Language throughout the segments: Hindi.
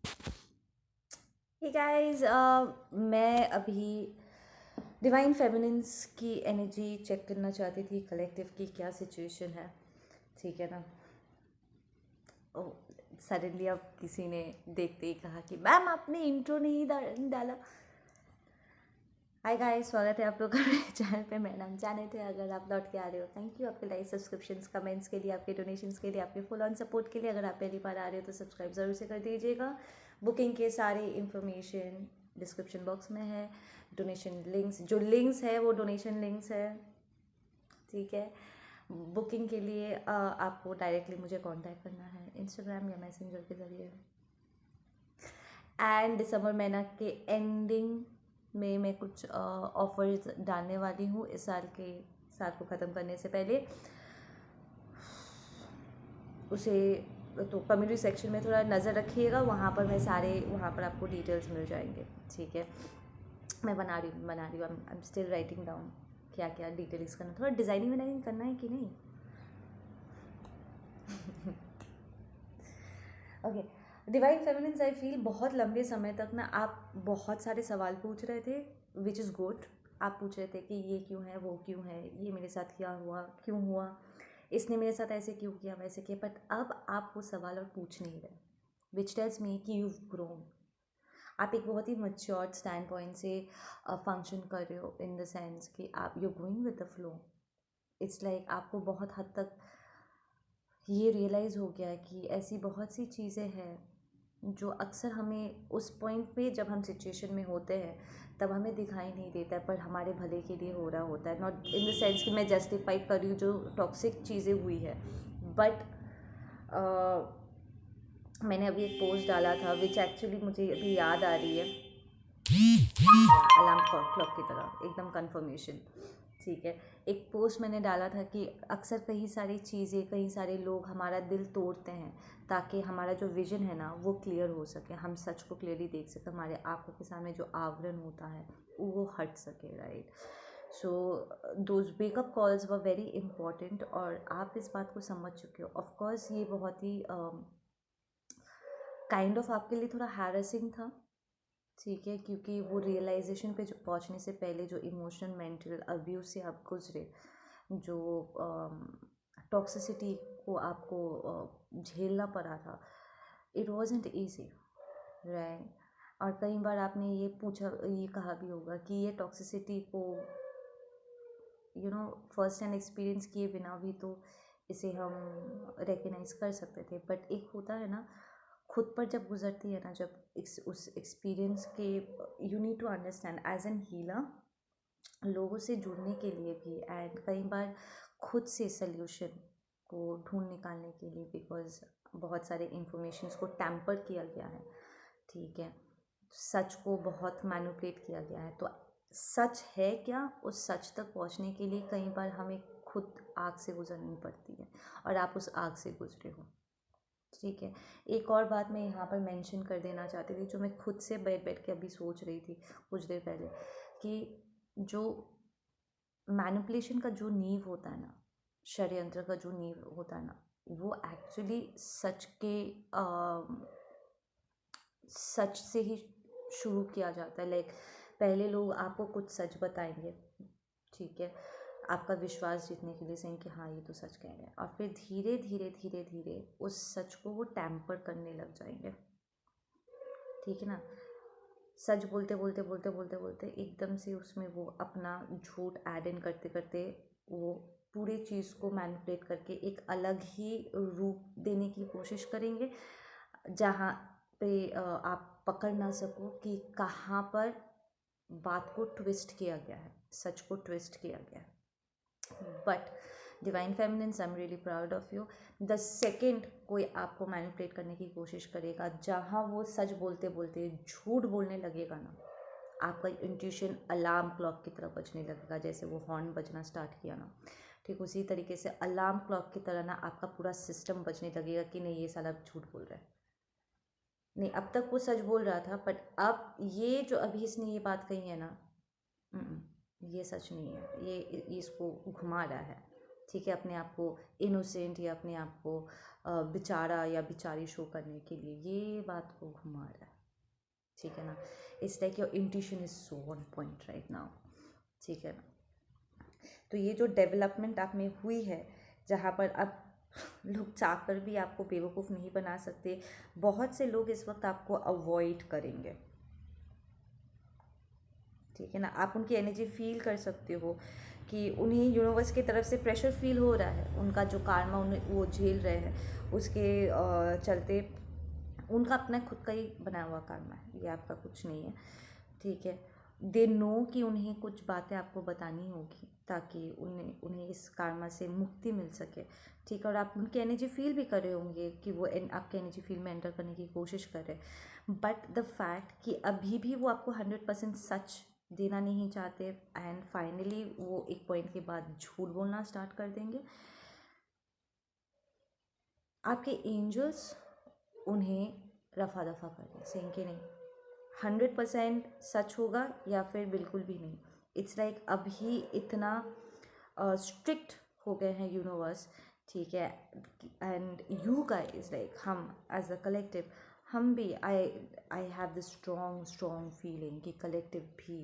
हे गाइस, मैं अभी डिवाइन फेमिनिन्स की एनर्जी चेक करना चाहती थी, कलेक्टिव की क्या सिचुएशन है। ठीक है ना। ओ, सडनली अब किसी ने देखते ही कहा कि मैम आपने इंट्रो नहीं डाला। हाय गाइस, स्वागत है आप लोग का मेरे चैनल पे। मेरा नाम जानेत है। अगर आप लौट के आ रहे हो, थैंक यू आपके लाइक, सब्सक्रिप्शंस, कमेंट्स के लिए, आपके डोनेशंस के लिए, आपके फुल ऑन सपोर्ट के लिए। अगर आप पहली बार आ रहे हो तो सब्सक्राइब ज़रूर से कर दीजिएगा। बुकिंग के सारे इन्फॉर्मेशन डिस्क्रिप्शन बॉक्स में है। डोनेशन लिंक्स, जो लिंक्स है वो डोनेशन लिंक्स है। ठीक है। बुकिंग के लिए आपको डायरेक्टली मुझे कांटेक्ट करना है इंस्टाग्राम या मैसेंजर के ज़रिए। एंड दिसंबर महीना के एंडिंग में मैं कुछ ऑफर्स डालने वाली हूँ इस साल को ख़त्म करने से पहले। उसे तो कम्युनिटी सेक्शन में थोड़ा नज़र रखिएगा, वहाँ पर आपको डिटेल्स मिल जाएंगे। ठीक है। मैं बना रही हूँ I am still writing down क्या क्या डिटेल्स करना, थोड़ा डिज़ाइनिंग करना है कि नहीं। Okay. Divine feminines, I feel बहुत लंबे समय तक ना आप बहुत सारे सवाल पूछ रहे थे, विच इज़ गुड। आप पूछ रहे थे कि ये क्यों है, वो क्यों है, ये मेरे साथ क्या हुआ, क्यों हुआ, इसने मेरे साथ ऐसे क्यों किया, वैसे किया। बट अब आप वो सवाल और पूछ नहीं रहे, विच टेल्स मी कि यू ग्रोन। आप एक बहुत ही मच्योर्ड स्टैंड पॉइंट से फंक्शन कर रहे हो, इन द सेंस कि आप you going with the flow. It's like आपको बहुत हद तक ये रियलाइज़ हो गया कि ऐसी बहुत सी चीज़ें हैं जो अक्सर हमें उस पॉइंट पे जब हम सिचुएशन में होते हैं तब हमें दिखाई नहीं देता है, पर हमारे भले के लिए हो रहा होता है। नॉट इन द सेंस कि मैं जस्टिफाई कर रही हूँ जो टॉक्सिक चीज़ें हुई है, बट मैंने अभी एक पोस्ट डाला था विच एक्चुअली मुझे अभी याद आ रही है, अलार्म क्लॉक की तरह एकदम कंफर्मेशन। ठीक है। एक पोस्ट मैंने डाला था कि अक्सर कई सारी चीज़ें, कई सारे लोग हमारा दिल तोड़ते हैं ताकि हमारा जो विजन है ना वो क्लियर हो सके, हम सच को क्लियरली देख सकें, हमारे आंखों के सामने जो आवरण होता है वो हट सके, right. So those wake up calls were very important और आप इस बात को समझ चुके हो। ऑफकोर्स ये बहुत ही काइंड ऑफ आपके लिए थोड़ा हैरेसिंग था। ठीक है, क्योंकि वो रियलाइजेशन पे जो पहुंचने से पहले जो इमोशनल मेंटल अब्यूज से आप गुजरे, जो टॉक्सिसिटी को आपको झेलना पड़ा था, इट वॉजेंट ईजी, राइट। और कई बार आपने ये कहा भी होगा कि ये टॉक्सिसिटी को फर्स्ट हैंड एक्सपीरियंस किए बिना भी तो इसे हम रिकग्नाइज कर सकते थे। बट एक होता है ना, खुद पर जब गुजरती है ना, जब उस एक्सपीरियंस के, you need to understand as an healer, लोगों से जुड़ने के लिए भी एंड कई बार खुद से सल्यूशन को ढूंढ निकालने के लिए, बिकॉज बहुत सारे इंफॉर्मेशंस को टैम्पर किया गया है। ठीक है। सच को बहुत मैनिपुलेट किया गया है, तो सच है क्या, उस सच तक पहुंचने के लिए कई बार हमें खुद आग से गुजरनी पड़ती है और आप उस आग से गुजरे हो। ठीक है। एक और बात मैं यहाँ पर मेंशन कर देना चाहती थी, जो मैं खुद से बैठ बैठ के अभी सोच रही थी कुछ देर पहले, कि जो मैनिपुलेशन का जो नींव होता है ना, षड्यंत्र का जो नींव होता है ना, वो एक्चुअली सच से ही शुरू किया जाता है। लाइक पहले लोग आपको कुछ सच बताएंगे, ठीक है, आपका विश्वास जीतने के लिए, सही कि हाँ ये तो सच कह रहे हैं, और फिर धीरे धीरे धीरे धीरे उस सच को वो टैम्पर करने लग जाएंगे। ठीक है ना। सच बोलते बोलते बोलते बोलते बोलते एकदम से उसमें वो अपना झूठ ऐड इन करते करते वो पूरी चीज़ को मैनिपुलेट करके एक अलग ही रूप देने की कोशिश करेंगे, जहाँ पे आप पकड़ ना सको कि कहाँ पर बात को ट्विस्ट किया गया है, सच को ट्विस्ट किया गया है। But divine feminines, I am really proud of you. The second कोई आपको मैनिपुलेट करने की कोशिश करेगा, जहाँ वो सच बोलते बोलते झूठ बोलने लगेगा ना, आपका इंट्यूशन अलार्म क्लॉक की तरह बजने लगेगा। जैसे वो हॉर्न बजना स्टार्ट किया ना, ठीक उसी तरीके से अलार्म क्लॉक की तरह ना आपका पूरा सिस्टम बजने लगेगा कि नहीं ये साला झूठ बोल रहा है। नहीं, अब तक वो सच बोल रहा था, बट अब ये जो अभी इसने ये बात कही है ना, ये सच नहीं है, ये इसको घुमा रहा है। ठीक है, अपने आप को इनोसेंट या अपने आप को बेचारा या बेचारी शो करने के लिए ये बात को घुमा रहा है, ठीक है ना। It's like your intuition is so on point right now, ठीक है ना। तो ये जो डेवलपमेंट आप में हुई है, जहाँ पर अब लोग चाहकर भी आपको बेवकूफ़ नहीं बना सकते, बहुत से लोग इस वक्त आपको अवॉइड करेंगे, ठीक है ना। आप उनकी एनर्जी फील कर सकते हो कि उन्हें यूनिवर्स की तरफ से प्रेशर फील हो रहा है, उनका जो कार्मा उन्हें वो झेल रहे हैं उसके चलते, उनका अपना खुद का ही बनाया हुआ कार्मा है, ये आपका कुछ नहीं है, ठीक है। दे नो कि उन्हें कुछ बातें आपको बतानी होगी ताकि उन्हें इस कार्मा से मुक्ति मिल सके, ठीक है। और आप उनकी एनर्जी फील भी कर रहे होंगे कि वो आपके एनर्जी फील्ड में एंटर करने की कोशिश कर रहे हैं, बट द फैक्ट कि अभी भी वो आपको 100% सच देना नहीं चाहते, एंड फाइनली वो एक पॉइंट के बाद झूठ बोलना स्टार्ट कर देंगे। आपके एंजल्स उन्हें रफा दफा कर रहे हैं, सेम कि नहीं 100% सच होगा या फिर बिल्कुल भी नहीं। इट्स लाइक अभी इतना स्ट्रिक्ट हो गए हैं यूनिवर्स, ठीक है। एंड यू गाइस लाइक हम एज अ कलेक्टिव, हम भी I have this strong strong feeling कि कलेक्टिव भी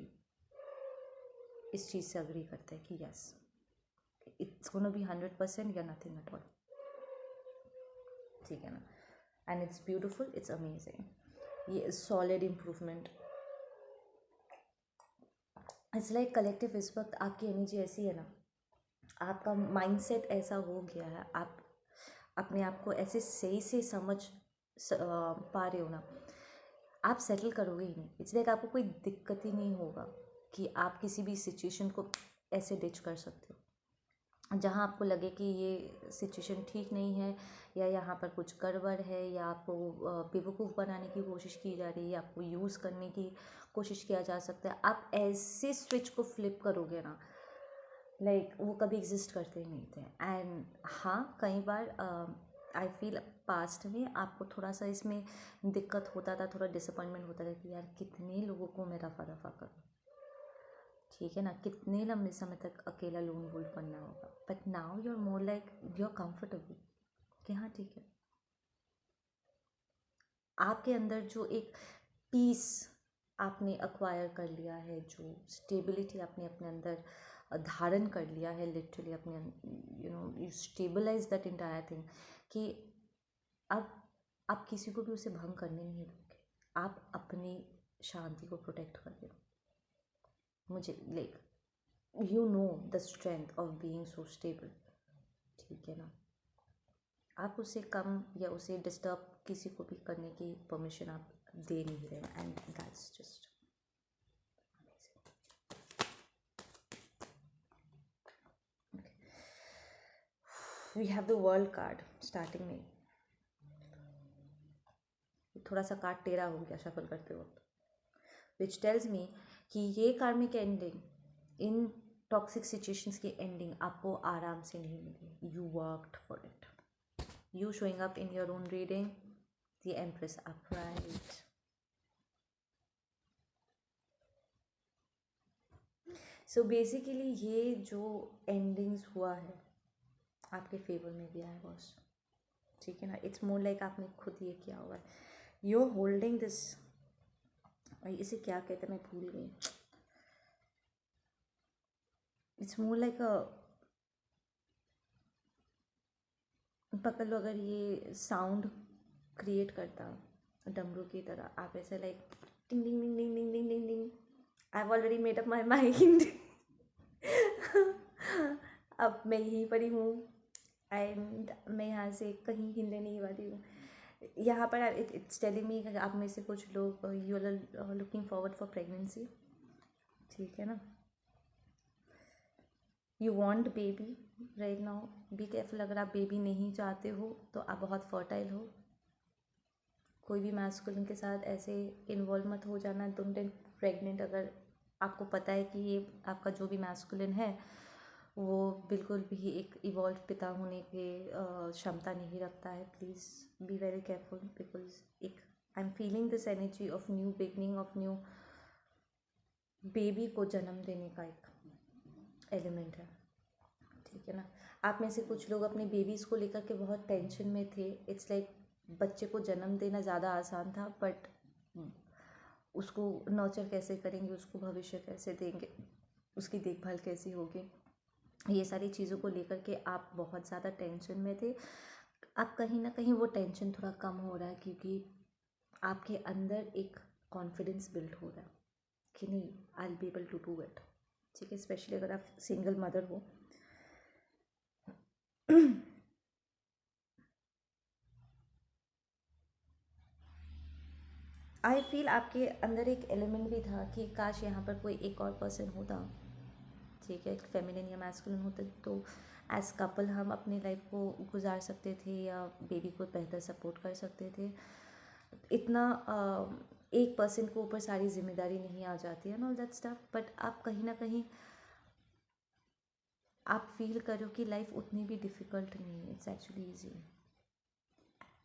इस चीज़ से अग्री करते हैं कि यस इट्स गोना बी 100% या नथिंग एट ऑल, ठीक है ना। And it's beautiful, it's amazing, ये solid improvement. It's like collective इस वक्त आपकी एनर्जी ऐसी है ना, आपका माइंडसेट ऐसा हो गया है, आप अपने आप को ऐसे सही से समझ पा रहे हो ना, आप सेटल करोगे ही नहीं। इट्स लाइक आपको कोई दिक्कत ही नहीं होगा कि आप किसी भी सिचुएशन को ऐसे डिच कर सकते हो जहाँ आपको लगे कि ये सिचुएशन ठीक नहीं है या यहाँ पर कुछ गड़बड़ है या आपको बेवकूफ़ बनाने की कोशिश की जा रही है या आपको यूज़ करने की कोशिश किया जा सकता है। आप ऐसे स्विच को फ्लिप करोगे ना, लाइक वो कभी एग्जिस्ट करते ही नहीं थे। एंड हाँ, कई बार आई फील पास्ट में आपको थोड़ा सा इसमें दिक्कत होता था, थोड़ा डिसअपॉइंटमेंट होता था कि यार कितने लोगों को मैं रफा दफा करूँ, ठीक है ना, कितने लंबे समय तक अकेला लोन वुल्फ बनना होगा। But now you are more like you are comfortable कि हाँ ठीक है, आपके अंदर जो एक पीस आपने अक्वायर कर लिया है, जो स्टेबिलिटी आपने अपने अंदर धारण कर लिया है, लिटरली अपने you stabilise that entire thing कि अब आप किसी को भी उसे भंग करने नहीं दोगे, आप अपनी शांति को प्रोटेक्ट कर रहे हो। मुझे like you know the strength of being so stable, ठीक है ना। आप उसे कम या उसे डिस्टर्ब किसी को भी करने की परमिशन आप दे नहीं रहे, and that's just we have the world card starting में, थोड़ा सा कार्ड टेढ़ा हो गया शफल करते वक्त, विच टेल्स मी कि ये karmic ending, in toxic situations की एंडिंग आपको आराम से नहीं मिली, you worked for it, you showing up in your own reading, the Empress upright, so basically ये जो endings हुआ है आपके फेवर में भी आया बॉस, ठीक है ना। इट्स मोर लाइक आपने खुद ये किया हुआ है, यू आर होल्डिंग दिस, इसे क्या कहते हैं मैं भूल गई, इट्स मोर लाइक अ, पकड़ लो अगर ये साउंड क्रिएट करता डमरू की तरह, आप ऐसे लाइक टिंग टिंग टिंग टिंग टिंग टिंग टिंग टिंग, I have already made up my mind अब मैं यहीं पर ही हूँ एंड मैं यहाँ से कहीं हिलने नहीं वाली हूँ। यहाँ पर इट्स टेलिंग मी आप में से कुछ लोग you are looking forward for pregnancy, ठीक है ना। You want baby right now, be careful, अगर आप बेबी नहीं चाहते हो तो आप बहुत फर्टाइल हो, कोई भी मैस्कुलिन के साथ ऐसे इन्वॉल्व मत हो जाना, डोंट गेट प्रेग्नेंट अगर आपको पता है कि ये आपका जो भी मैस्कुलिन है वो बिल्कुल भी एक इवॉल्व पिता होने के क्षमता नहीं रखता है। Please be very careful because एक I am feeling this energy of new beginning, of new baby को जन्म देने का एक एलिमेंट है, ठीक है ना। आप में से कुछ लोग अपने बेबीज़ को लेकर के बहुत टेंशन में थे। इट्स लाइक बच्चे को जन्म देना ज़्यादा आसान था, बट उसको नर्चर कैसे करेंगे, उसको भविष्य कैसे देंगे, उसकी देखभाल कैसी होगी, ये सारी चीज़ों को लेकर के आप बहुत ज़्यादा टेंशन में थे। अब कहीं ना कहीं वो टेंशन थोड़ा कम हो रहा है, क्योंकि आपके अंदर एक कॉन्फिडेंस बिल्ड हो रहा है कि नहीं, I will be able to do it. ठीक है, स्पेशली अगर आप सिंगल मदर हो। आई फील आपके अंदर एक एलिमेंट भी था कि काश यहाँ पर कोई एक और पर्सन होता, ठीक है, फेमिनिन या मैस्कुलिन होते, तो एज कपल हम अपनी लाइफ को गुजार सकते थे या बेबी को बेहतर सपोर्ट कर सकते थे। इतना एक पर्सन को ऊपर सारी जिम्मेदारी नहीं आ जाती है, ऑल दैट स्टफ। बट आप कहीं ना कहीं आप फील करो कि लाइफ उतनी भी डिफ़िकल्ट नहीं है, it's actually easy.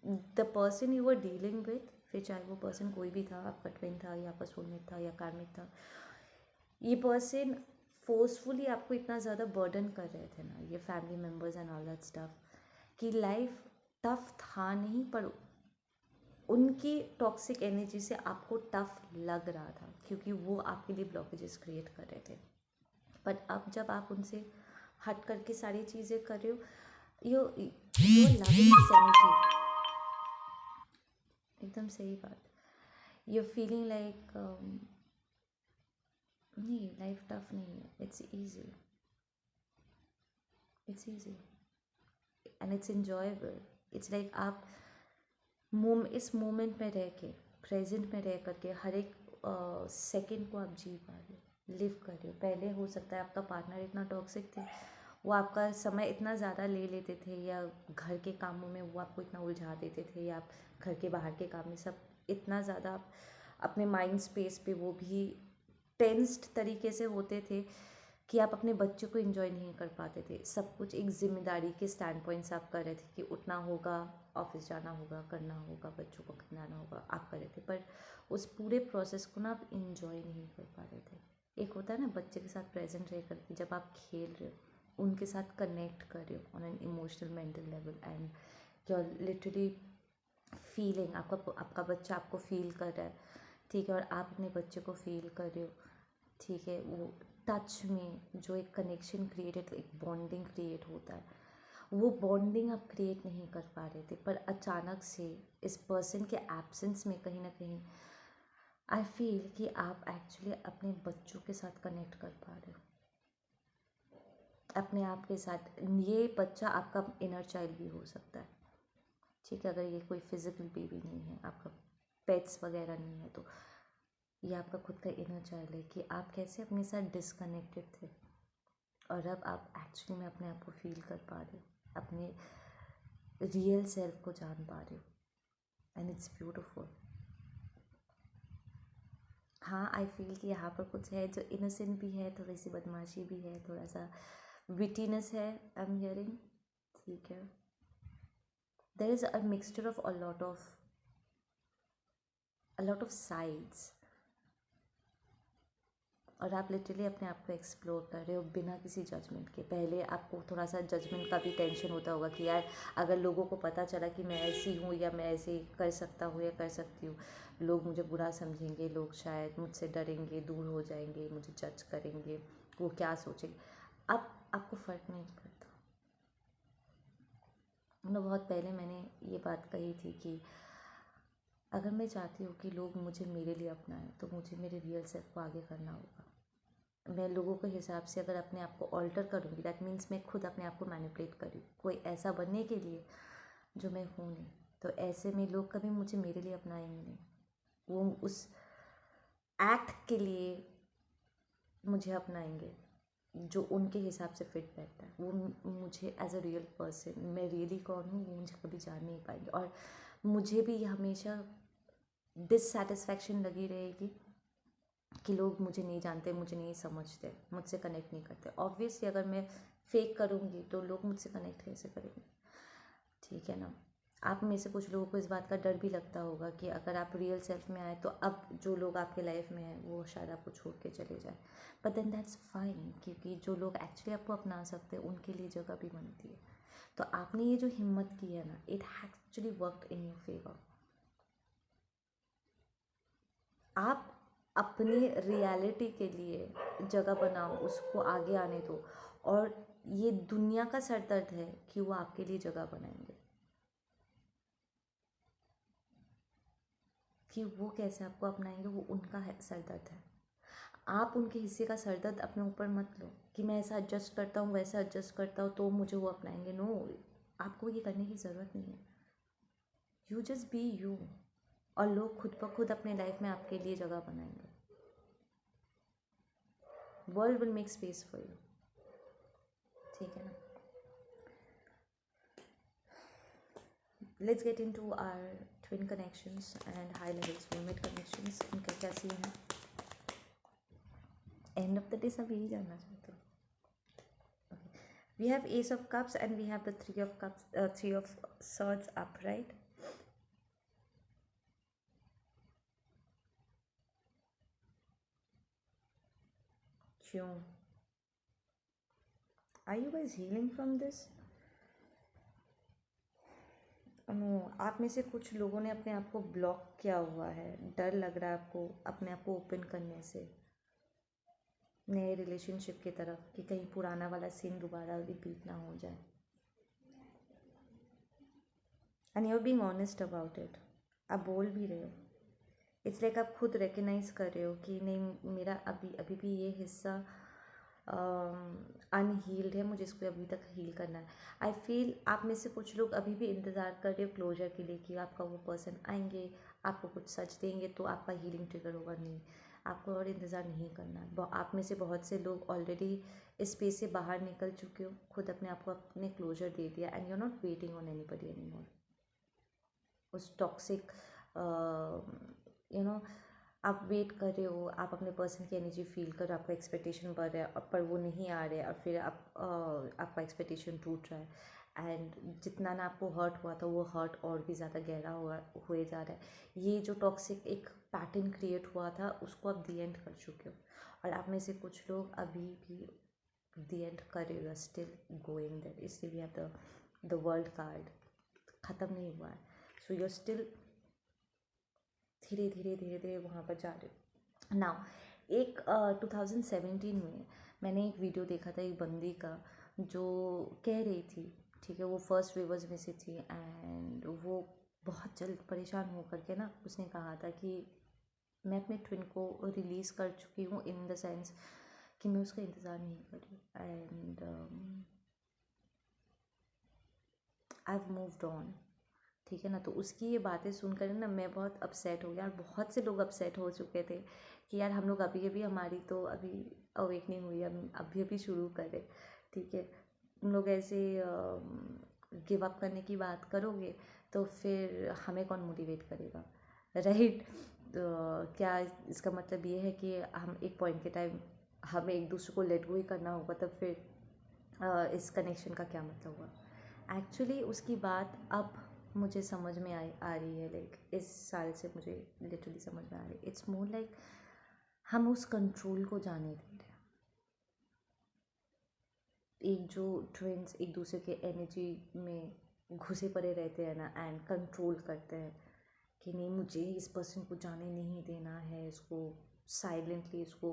The person you are dealing with, फिर चाहे वो पर्सन कोई भी था, आपका ट्विन था या आपका सोलमेट था या कार्मिक था, ये पर्सन फोर्सफुली आपको इतना ज़्यादा बर्डन कर रहे थे ना, ये family members and all that stuff, कि लाइफ टफ था नहीं, पर उनकी टॉक्सिक एनर्जी से आपको टफ लग रहा था, क्योंकि वो आपके लिए ब्लॉकेजेस क्रिएट कर रहे थे। बट अब जब आप उनसे हट करके सारी चीज़ें कर रहे हो, you you are loving this energy. एकदम सही बात। यू फीलिंग लाइक नहीं, लाइफ टफ नहीं है, it's easy, it's easy and it's enjoyable. It's like आप इस मोमेंट में रह के, प्रेजेंट में रह करके हर एक सेकंड को आप जी पा रहे हो, लिव कर रहे हो। पहले हो सकता है आपका पार्टनर इतना टॉक्सिक थे, वो आपका समय इतना ज़्यादा ले लेते थे, या घर के कामों में वो आपको इतना उलझा देते थे, या आप घर के बाहर के काम में सब इतना ज़्यादा आप अपने माइंड स्पेस पे वो भी टेंस्ड तरीके से होते थे कि आप अपने बच्चे को एंजॉय नहीं कर पाते थे। सब कुछ एक जिम्मेदारी के स्टैंड पॉइंट से आप कर रहे थे कि उठना होगा, ऑफिस जाना होगा, करना होगा, बच्चों को खिलाना होगा, आप कर रहे थे। पर उस पूरे प्रोसेस को ना आप इंजॉय नहीं कर पा रहे थे। एक होता है ना बच्चे के साथ प्रेजेंट रह करके जब आप खेल रहे हो, उनके साथ कनेक्ट कर रहे हो on an emotional mental level, and you are literally feeling, आपका बच्चा आपको फील कर रहा है, ठीक है, और आप अपने बच्चे को फील कर रहे हो, ठीक है। वो टच में जो एक कनेक्शन क्रिएटेड, एक बॉन्डिंग क्रिएट होता है, वो बॉन्डिंग आप क्रिएट नहीं कर पा रहे थे। पर अचानक से इस पर्सन के एब्सेंस में कहीं ना कहीं आई फील कि आप एक्चुअली अपने बच्चों के साथ कनेक्ट कर पा रहे हो, अपने आप के साथ। ये बच्चा आपका इनर चाइल्ड भी हो सकता है, ठीक है, अगर ये कोई फिजिकल बेबी नहीं है, आपका पेट्स वगैरह नहीं है, तो ये आपका खुद का इनर चाइल्ड है कि आप कैसे अपने साथ डिसकनेक्टेड थे, और अब आप एक्चुअली में अपने आप को फील कर पा रहे हो, अपने रियल सेल्फ को जान पा रहे हो, एंड इट्स ब्यूटिफुल। हाँ, आई फील कि यहाँ पर कुछ है जो इनोसेंट भी है, थोड़ी सी बदमाशी भी है, थोड़ा सा विटीनेस है, आई एम हियरिंग, ठीक है। There is a mixture of a lot of sides, और आप लिटरली अपने आप को एक्सप्लोर कर रहे हो बिना किसी जजमेंट के। पहले आपको थोड़ा सा जजमेंट का भी टेंशन होता होगा कि यार अगर लोगों को पता चला कि मैं ऐसी हूँ या मैं ऐसे कर सकता हूँ या कर सकती हूँ, लोग मुझे बुरा समझेंगे, लोग शायद मुझसे डरेंगे, दूर हो जाएंगे, मुझे जज करेंगे, वो क्या सोचेंगे। अब आपको फ़र्क नहीं पड़ता। बहुत पहले मैंने ये बात कही थी कि अगर मैं चाहती हूँ कि लोग मुझे मेरे लिए अपनाएं, तो मुझे मेरे रियल सेल्फ को आगे करना होगा। मैं लोगों के हिसाब से अगर अपने आप को ऑल्टर करूँगी, दैट मीन्स मैं खुद अपने आप को मैनिपुलेट कर रही हूँ कोई ऐसा बनने के लिए जो मैं हूँ नहीं। तो ऐसे में लोग कभी मुझे मेरे लिए अपनाएंगे नहीं, वो उस एक्ट के लिए मुझे अपनाएंगे जो उनके हिसाब से फिट बैठता है। वो मुझे एज अ रियल पर्सन, मैं रियली कौन हूँ, वो मुझे कभी जान नहीं पाएंगे, और मुझे भी हमेशा डिससेटिस्फैक्शन लगी रहेगी कि लोग मुझे नहीं जानते, मुझे नहीं समझते, मुझसे कनेक्ट नहीं करते। ऑब्वियसली अगर मैं फेक करूँगी तो लोग मुझसे कनेक्ट कैसे करेंगे, ठीक है ना। आप में से कुछ लोगों को इस बात का डर भी लगता होगा कि अगर आप रियल सेल्फ में आए तो अब जो लोग आपके लाइफ में हैं वो शायद आपको छोड़ के चले जाए, बट देन दैट्स फाइन, क्योंकि जो लोग एक्चुअली आपको अपना सकते हैं उनके लिए जगह भी बनती है। तो आपने ये जो हिम्मत की है ना, it actually worked in your favour. आप अपनी रियलिटी के लिए जगह बनाओ, उसको आगे आने दो, और ये दुनिया का सर दर्द है कि वो आपके लिए जगह बनाएंगे, कि वो कैसे आपको अपनाएंगे वो उनका है सर दर्द है। आप उनके हिस्से का सर दर्द अपने ऊपर मत लो कि मैं ऐसा एडजस्ट करता हूँ वैसा एडजस्ट करता हूँ तो मुझे वो अपनाएंगे। नो, आपको ये करने की ज़रूरत नहीं है। यू जस्ट बी यू, और लोग खुद ब खुद अपने लाइफ में आपके लिए जगह बनाएंगे। World will make space for you, ठीक है ना। Let's get into our twin connections and high level soulmate connections, इनका क्या सीन है। एंड ऑफ द डे सब यही जानना चाहते हो। We have Ace of Cups and we have the Three of Cups, Three of Swords upright. क्यों? Are you guys healing from this? No, आप में से कुछ लोगों ने अपने आप को ब्लॉक किया हुआ है। डर लग रहा है आपको अपने आप को ओपन करने से नए रिलेशनशिप की तरफ, कि कहीं पुराना वाला सीन दोबारा रिपीट ना हो जाए। And you are being honest about it, आप बोल भी रहे हो। इट्स लाइक आप खुद रिकग्नाइज कर रहे हो कि नहीं, मेरा अभी भी ये हिस्सा अनहील्ड है, मुझे इसको अभी तक हील करना है। आई फील आप में से कुछ लोग अभी भी इंतज़ार कर रहे हो क्लोजर के लिए, कि आपका वो पर्सन आएंगे, आपको कुछ सच देंगे तो आपका हीलिंग ट्रिगर होगा। नहीं, आपको और इंतज़ार नहीं करना है। आप में से बहुत से लोग ऑलरेडी इस स्पेस से बाहर निकल चुके हो, खुद अपने आप को अपने क्लोजर दे दिया, and you are not waiting on anybody anymore. उस टॉक्सिक यू नो आप वेट कर रहे हो, आप अपने पर्सन की एनर्जी फील कर रहे हो, आपका एक्सपेक्टेशन बढ़ रहा है पर वो नहीं आ रहे, और फिर आपका एक्सपेक्टेशन टूट रहा है, एंड जितना ना आपको हर्ट हुआ था वो हर्ट और भी ज़्यादा गहरा हुए जा रहा है। ये जो टॉक्सिक एक पैटर्न क्रिएट हुआ था उसको आप दी एंड कर चुके हो, और आप में से कुछ लोग अभी भी दी एंड कर रहे हो, स्टिल गोइंग देयर। इसलिए आप द वर्ल्ड कार्ड ख़त्म नहीं हुआ है, सो यू आर स्टिल धीरे धीरे धीरे धीरे वहाँ पर जा रहे हो। नाउ एक 2017 में मैंने एक वीडियो देखा था एक बंदी का, जो कह रही थी, ठीक है, वो फर्स्ट वेवर्स में से थी, एंड वो बहुत जल्द परेशान होकर के ना उसने कहा था कि मैं अपने ट्विन को रिलीज़ कर चुकी हूँ, इन द सेंस कि मैं उसका इंतज़ार नहीं कर रही, and I have moved on, ठीक है ना। तो उसकी ये बातें सुनकर ना मैं बहुत अपसेट हो गया, और बहुत से लोग अपसेट हो चुके थे कि यार हम लोग अभी अभी हमारी तो अभी अवेकनिंग हुई है, अभी अभी शुरू करें, ठीक है। तुम लोग ऐसे गिव अप करने की बात करोगे तो फिर हमें कौन मोटिवेट करेगा, राइट। तो क्या इसका मतलब ये है कि हम एक पॉइंट के टाइम हमें एक दूसरे को लेट गो ही करना होगा, तब फिर इस कनेक्शन का क्या मतलब हुआ। एक्चुअली उसकी बात अब मुझे समझ में आ रही है, लाइक इस साल से मुझे लिटरली समझ में आ रही है। इट्स मोर लाइक हम उस कंट्रोल को जाने दे रहे हैं। एक जो ट्विन्स एक दूसरे के एनर्जी में घुसे पड़े रहते हैं ना, एंड कंट्रोल करते हैं कि नहीं, मुझे इस पर्सन को जाने नहीं देना है, इसको साइलेंटली इसको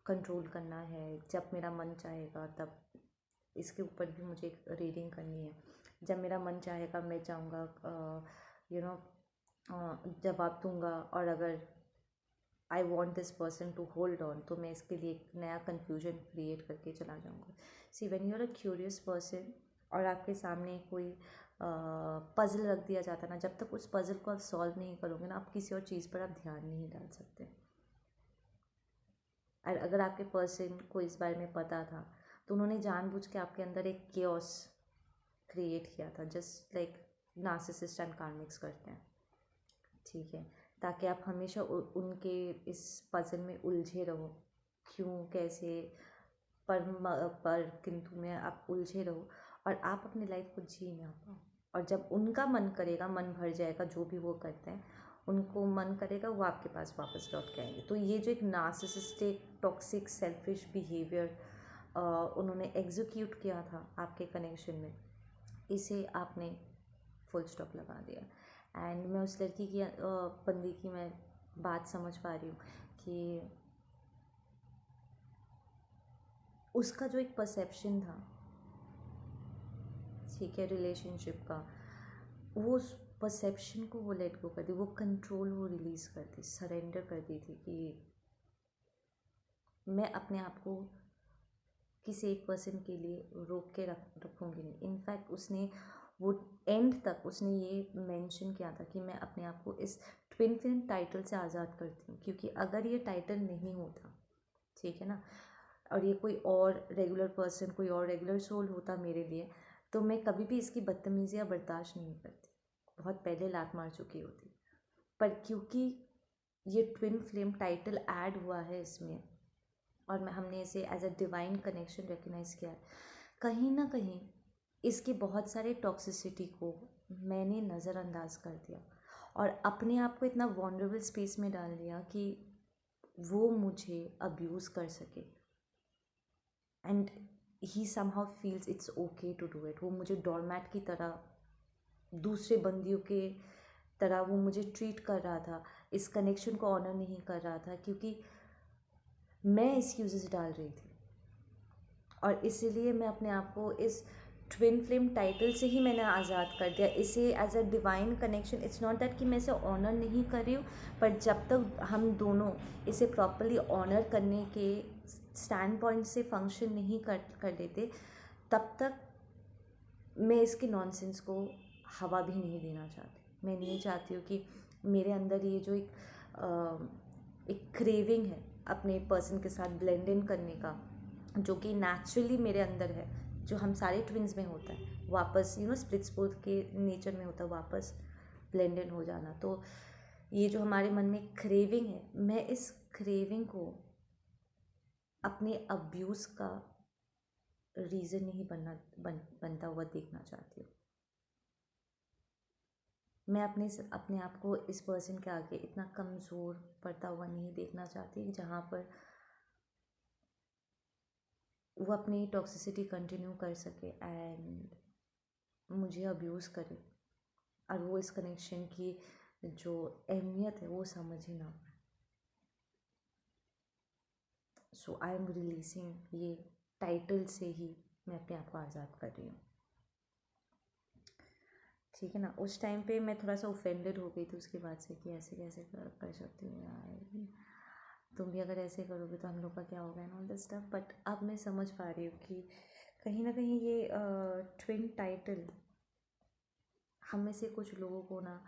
कंट्रोल करना है, जब मेरा मन चाहेगा तब। इसके ऊपर भी मुझे एक रीडिंग करनी है। जब मेरा मन चाहेगा मैं चाहूँगा यू नो जवाब दूँगा, और अगर I want this person to hold on तो मैं इसके लिए एक नया कन्फ्यूजन क्रिएट करके चला जाऊँगा। See when you are a curious person और आपके सामने कोई पज़ल रख दिया जाता है ना, जब तक उस पज़ल को आप सॉल्व नहीं करोगे ना, आप किसी और चीज़ पर आप ध्यान नहीं डाल सकते। और अगर आपके पर्सन को इस बारे में पता था तो उन्होंने जानबूझ के आपके अंदर एक केओस क्रिएट किया था, just like narcissist and karmics करते हैं, ठीक है, ताकि आप हमेशा उनके इस पज़ल में उलझे रहो, क्यों कैसे पर किंतु में आप उलझे रहो, और आप अपनी लाइफ को जी ना पाओ, और जब उनका मन करेगा, मन भर जाएगा, जो भी वो करते हैं, उनको मन करेगा वो आपके पास वापस लौट के आएंगे। तो ये जो एक नार्सिसिस्टिक टॉक्सिक सेल्फिश बिहेवियर उन्होंने एग्जीक्यूट किया था आपके कनेक्शन में, इसे आपने फुल स्टॉप लगा दिया। एंड मैं उस लड़की की बंदी की मैं बात समझ पा रही हूँ कि उसका जो एक परसेप्शन था, ठीक है, रिलेशनशिप का, वो उस परसेप्शन को वो लेट गो कर दी, वो कंट्रोल वो रिलीज़ कर दी, सरेंडर कर दी थी कि मैं अपने आप को किसी एक पर्सन के लिए रोक के रखूँगी नहीं। इनफैक्ट उसने वो एंड तक उसने ये मेंशन किया था कि मैं अपने आप को इस ट्विन फिल्म टाइटल से आज़ाद करती हूँ, क्योंकि अगर ये टाइटल नहीं होता, ठीक है ना, और ये कोई और रेगुलर पर्सन, कोई और रेगुलर सोल होता मेरे लिए, तो मैं कभी भी इसकी बदतमीज़ियाँ बर्दाश्त नहीं करती, बहुत पहले लात मार चुकी होती। पर क्योंकि ये ट्विन फ्लेम टाइटल ऐड हुआ है इसमें, और हमने इसे as a divine connection recognise किया है, कहीं ना कहीं इसके बहुत सारे टॉक्सिसिटी को मैंने नज़रअंदाज कर दिया और अपने आप को इतना वॉनरेबल स्पेस में डाल दिया कि वो मुझे अब्यूज़ कर सके। And he somehow feels it's okay to do it. वो मुझे डोरमैट की तरह, दूसरे बंदियों के तरह वो मुझे ट्रीट कर रहा था, इस कनेक्शन को ऑनर नहीं कर रहा था, क्योंकि मैं एक्सक्यूजेस डाल रही थी। और इसीलिए मैं अपने आप को इस ट्विन फ्लेम टाइटल से ही मैंने आज़ाद कर दिया, इसे as a divine connection. It's not that कि मैं इसे ऑनर नहीं कर रही हूँ, पर जब तक हम दोनों इसे प्रॉपरली ऑनर करने के स्टैंड पॉइंट से फंक्शन नहीं कर लेते, तब तक मैं इसके नॉनसेंस को हवा भी नहीं देना चाहती। मैं नहीं चाहती हूँ कि मेरे अंदर ये जो एक क्रेविंग है अपने पर्सन के साथ ब्लेंड इन करने का, जो कि नेचुरली मेरे अंदर है, जो हम सारे ट्विन्स में होता है, वापस स्प्लिट स्पोर्ट के नेचर में होता है, वापस ब्लेंड इन हो जाना। तो ये जो हमारे मन में क्रेविंग है, मैं इस क्रेविंग को अपने अब्यूज़ का रीज़न नहीं बनता हुआ देखना चाहती हूँ। मैं अपने आप को इस पर्सन के आगे इतना कमज़ोर पड़ता हुआ नहीं देखना चाहती, जहाँ पर वो अपनी टॉक्सिसिटी कंटिन्यू कर सके एंड मुझे अब्यूज़ करे, और वो इस कनेक्शन की जो अहमियत है वो समझ ही ना पाए। सो आई एम रिलीजिंग, ये टाइटल से ही मैं अपने आप को आज़ाद कर रही हूँ, ठीक है ना। उस टाइम पे मैं थोड़ा सा ऑफेंडेड हो गई थी उसके बाद से कि ऐसे कैसे कर सकती हूँ यार, तुम भी अगर ऐसे करोगे तो हम लोग का क्या होगा and all this stuff. But अब मैं समझ पा रही हूँ कि कहीं ना कहीं ये ट्विन टाइटल हम में से कुछ लोगों को ना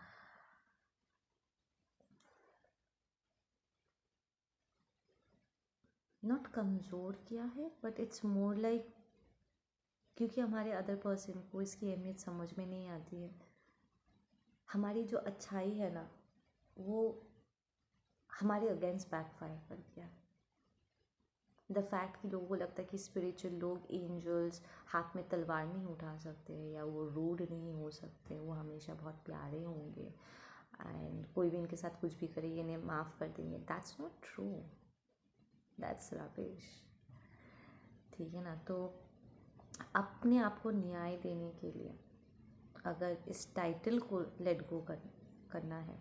नॉट कमज़ोर किया है, बट इट्स मोर लाइक, क्योंकि हमारे अदर पर्सन को इसकी अहमियत समझ में नहीं आती है। हमारी जो अच्छाई है ना, वो हमारे अगेंस्ट बैकफायर कर गया। द फैक्ट कि लोगों को लगता है कि स्पिरिचुअल लोग, एंजल्स, हाथ में तलवार नहीं उठा सकते, या वो रूड नहीं हो सकते, वो हमेशा बहुत प्यारे होंगे एंड कोई भी इनके साथ कुछ भी करे ये इन्हें माफ़ कर देंगे। That's not true, that's rubbish, ठीक है ना। तो अपने आप को न्याय देने के लिए अगर इस टाइटल को लेट गो करना है,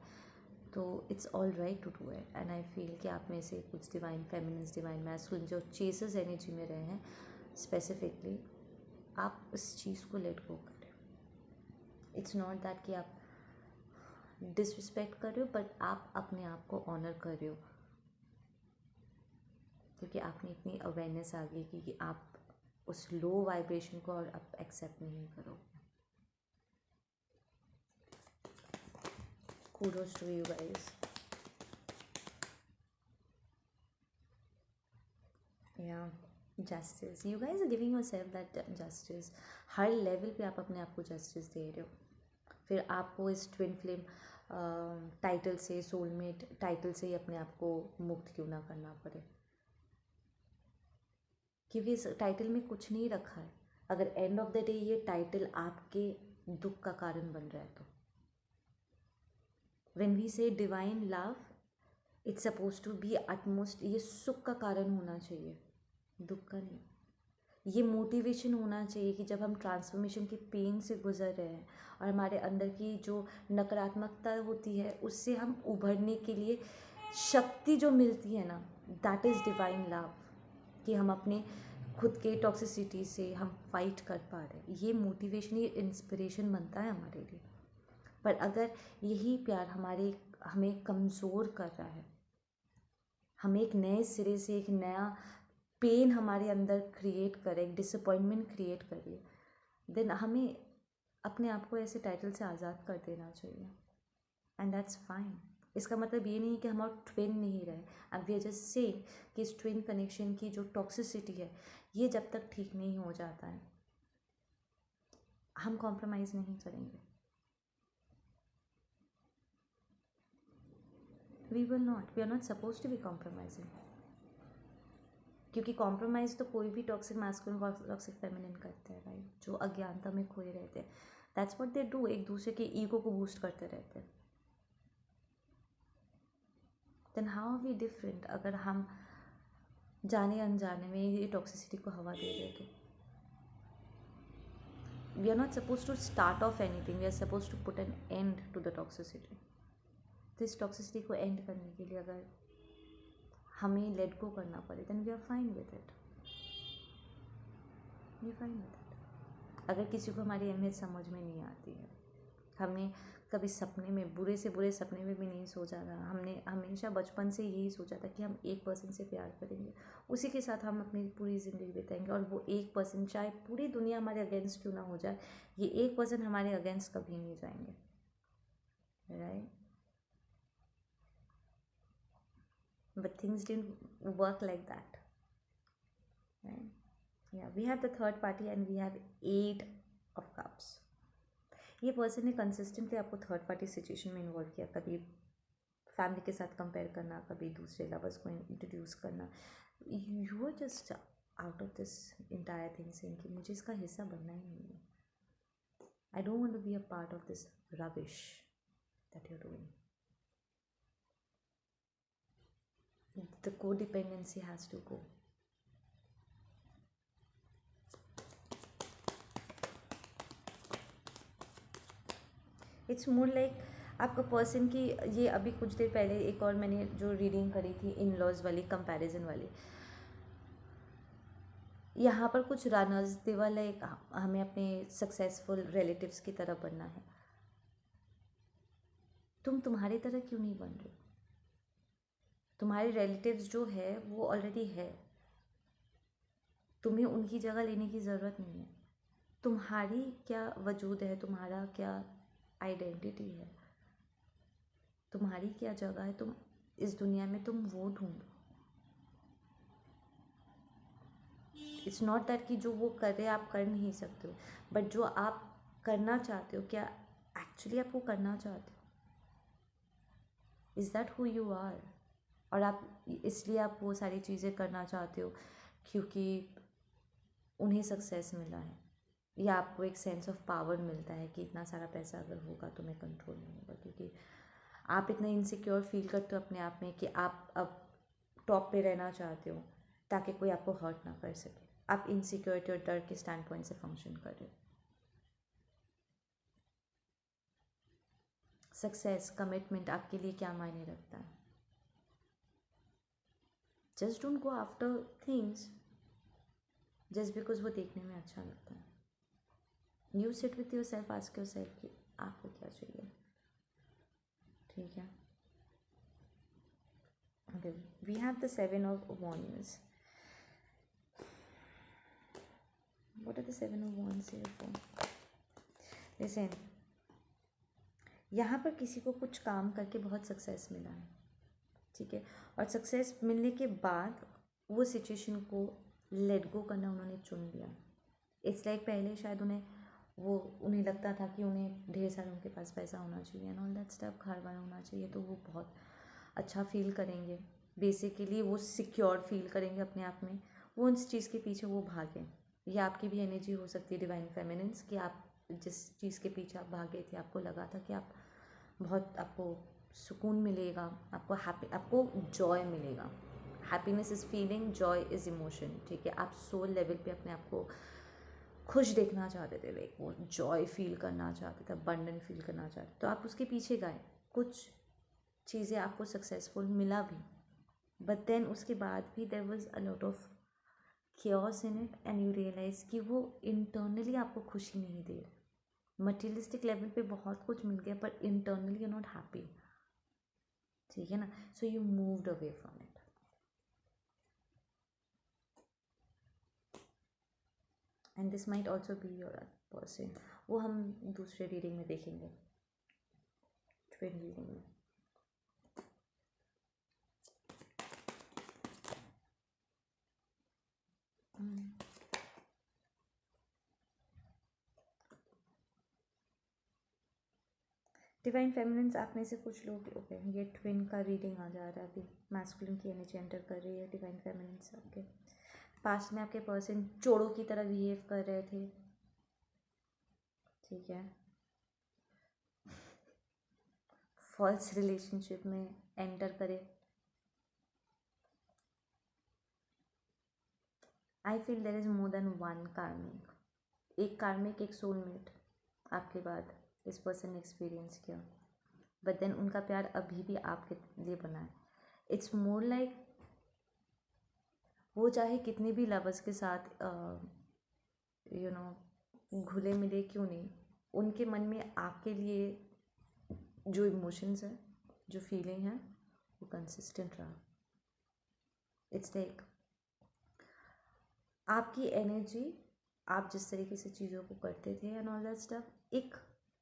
तो it's all right to do it. And I feel कि आप में से कुछ डिवाइन फेमिनिस्ट, डिवाइन मैस्कुलिन जो चेसेस एनर्जी में रहे हैं स्पेसिफिकली, आप इस चीज़ को लेट गो करें। इट्स नॉट दैट कि आप डिसरिस्पेक्ट कर रहे हो, बट आप अपने आप को ऑनर कर रहे हो, क्योंकि आपने इतनी अवेयरनेस आ गई कि आप उस लो वाइब्रेशन को और अब एक्सेप्ट नहीं करोगे। kudos to you guys. Yeah, justice, you guys are giving yourself that justice. Her level पे आप अपने आप को जस्टिस दे रहे हो। फिर आपको इस ट्विन फ्लेम टाइटल से, सोलमेट टाइटल से ही अपने आप को मुक्त क्यों ना करना पड़े, क्योंकि इस टाइटल में कुछ नहीं रखा है। अगर एंड ऑफ द डे ये टाइटल आपके दुख का कारण बन रहा है तो। When we say divine love, it's suppose to be utmost, ये सुख का कारण होना चाहिए, दुख का नहीं। ये मोटिवेशन होना चाहिए कि जब हम ट्रांसफॉर्मेशन के पेन से गुजर रहे हैं और हमारे अंदर की जो नकारात्मकता होती है उससे हम उभरने के लिए शक्ति जो मिलती है ना, दैट इज़ डिवाइन लव, कि हम अपने खुद के टॉक्सिसिटी से हम फाइट कर पा रहे हैं। ये मोटिवेशन, ये इंस्पिरेशन बनता है हमारे लिए। पर अगर यही प्यार हमें कमज़ोर कर रहा है, हमें एक नए सिरे से एक नया पेन हमारे अंदर क्रिएट करे, एक डिसअपॉइंटमेंट क्रिएट करे, देन हमें अपने आप को ऐसे टाइटल से आज़ाद कर देना चाहिए, एंड दैट्स फाइन। इसका मतलब ये नहीं कि हम और ट्विन नहीं रहे, अब वी आर जस्ट सेइंग कि इस ट्विन कनेक्शन की जो टॉक्सिसिटी है, ये जब तक ठीक नहीं हो जाता है हम कॉम्प्रोमाइज़ नहीं करेंगे। We are not suppose to be compromising, क्योंकि कॉम्प्रोमाइज़ तो कोई भी टॉक्सिक मैस्कुलिन टॉक्सिक फेमिनिन करते हैं, राइट, जो अज्ञानता में खोए रहते हैं। दैट्स व्हाट दे डू, एक दूसरे के ईगो को बूस्ट करते रहते हैं। Then how are we different अगर हम जाने अनजाने में ये टॉक्सिसिटी को हवा दे रहे तो। We are not suppose to start off anything, we are suppose to put an end to the toxicity. तो इस टॉक्सिसिटी को एंड करने के लिए अगर हमें लेट गो करना पड़े, then we are fine with it, we fine with it. अगर किसी को हमारी अहमियत समझ में नहीं आती है, हमने कभी सपने में, बुरे से बुरे सपने में भी नहीं सोचा था, हमने हमेशा बचपन से यही सोचा था कि हम एक पर्सन से प्यार करेंगे, उसी के साथ हम अपनी पूरी ज़िंदगी बिताएंगे, और वो एक पर्सन चाहे पूरी दुनिया हमारे अगेंस्ट क्यों ना हो जाए, ये एक पर्सन हमारे अगेंस्ट कभी नहीं जाएंगे, right. But things didn't work like that, right. Yeah, we have the third party and we have 8 of cups. ये पर्सन ने कंसिस्टेंटली आपको थर्ड पार्टी सिचुएशन में इन्वॉल्व किया, कभी फैमिली के साथ कंपेयर करना, कभी दूसरे लवर्स को इंट्रोड्यूस करना। You are just out of this entire thing saying कि मुझे इसका हिस्सा बनना ही नहीं है, I don't want to be a part of this rubbish that you are doing. The codependency has to go. It's more like आपका पर्सन की, ये अभी कुछ देर पहले एक और मैंने जो रीडिंग करी थी इन लॉज वाली, कंपैरिजन वाली, यहाँ पर कुछ रनर्स देवा लाइक हमें अपने सक्सेसफुल रिलेटिव्स की तरह बनना है। तुम तुम्हारी तरह क्यों नहीं बन रहे? तुम्हारे रिलेटिव्स जो है वो ऑलरेडी है, तुम्हें उनकी जगह लेने की ज़रूरत नहीं है। तुम्हारी क्या वजूद है, तुम्हारा क्या आइडेंटिटी है, तुम्हारी क्या जगह है, तुम इस दुनिया में, तुम वो ढूंढो। इट्स नॉट दैट कि जो वो कर रहे आप कर नहीं सकते हो, बट जो आप करना चाहते हो, क्या एक्चुअली आप वो करना चाहते हो? Is that who you are? और आप इसलिए आप वो सारी चीज़ें करना चाहते हो क्योंकि उन्हें सक्सेस मिला है, या आपको एक सेंस ऑफ पावर मिलता है कि इतना सारा पैसा अगर होगा तो मैं कंट्रोल नहीं होगा, क्योंकि आप इतना इनसिक्योर फील करते हो अपने आप में कि आप अब टॉप पे रहना चाहते हो ताकि कोई आपको हर्ट ना कर सके। आप इनसिक्योरिटी और डर के स्टैंड पॉइंट से फंक्शन कर रहे हो। सक्सेस, कमिटमेंट आपके लिए क्या मायने रखता है? Just don't go after things just because वो देखने में अच्छा लगता है। You sit with your self, ask your self कि आपको क्या चाहिए, ठीक है। Okay, we have the 7 of Wands. What are the 7 of Wands here for? Listen, यहाँ पर किसी को कुछ काम करके बहुत सक्सेस मिला है, ठीक है, और सक्सेस मिलने के बाद वो सिचुएशन को लेट गो करना उन्होंने चुन लिया। इट्स लाइक पहले शायद उन्हें लगता था कि उन्हें ढेर सारा उनके पास पैसा होना चाहिए एंड ऑल दैट स्टफ, घर बार होना चाहिए, तो वो बहुत अच्छा फील करेंगे, बेसिकली वो सिक्योर फील करेंगे अपने आप में, वो उस चीज़ के पीछे वो भागें। ये आपकी भी एनर्जी हो सकती है डिवाइन फेमिनिन्स, कि आप जिस चीज़ के पीछे आप भागे थे, आपको लगा था कि आप बहुत, आपको सुकून मिलेगा, आपको जॉय मिलेगा। Happiness is feeling, Joy is emotion, ठीक है। आप सोल लेवल पे अपने आप को खुश देखना चाहते थे, लाइक वो जॉय फील करना चाहते थे, अबंडेंट फील करना चाहते थे, तो आप उसके पीछे गए। कुछ चीज़ें आपको सक्सेसफुल मिला भी, बट देन उसके बाद भी there was a lot of chaos in it, and you realise कि वो इंटरनली आपको खुशी नहीं दे रहा। मटीरियलिस्टिक लेवल पे बहुत कुछ मिल गया, पर इंटरनली यू नॉट हैप्पी, ठीक है ना। So you moved away from it. And this might also be your person, वो हम दूसरे रीडिंग में देखेंगे, ट्विन रीडिंग में। डिवाइन फेमिनिन्स, आप में से कुछ लोग, ओके, ये ट्विन का रीडिंग आ जा रहा है अभी। मैस्कुलिन की एनर्जी एंटर कर रही है डिवाइन फेमिनिन्स आपके पास्ट में। आपके पर्सन चोरों की तरह बिहेव कर रहे थे, ठीक है। फॉल्स रिलेशनशिप में एंटर करे। I feel there is more than one कार्मिक, एक कार्मिक, एक सोलमेट आपके बाद इस पर्सन ने एक्सपीरियंस किया, बट देन उनका प्यार अभी भी आपके लिए बना है। इट्स मोर लाइक वो चाहे कितने भी लवर्स के साथ यू नो घुले मिले क्यों नहीं, उनके मन में आपके लिए जो इमोशंस है, जो फीलिंग है, वो कंसिस्टेंट रहा। इट्स लाइक आपकी एनर्जी, आप जिस तरीके से चीज़ों को करते थे एंड ऑल दैट स्टफ, एक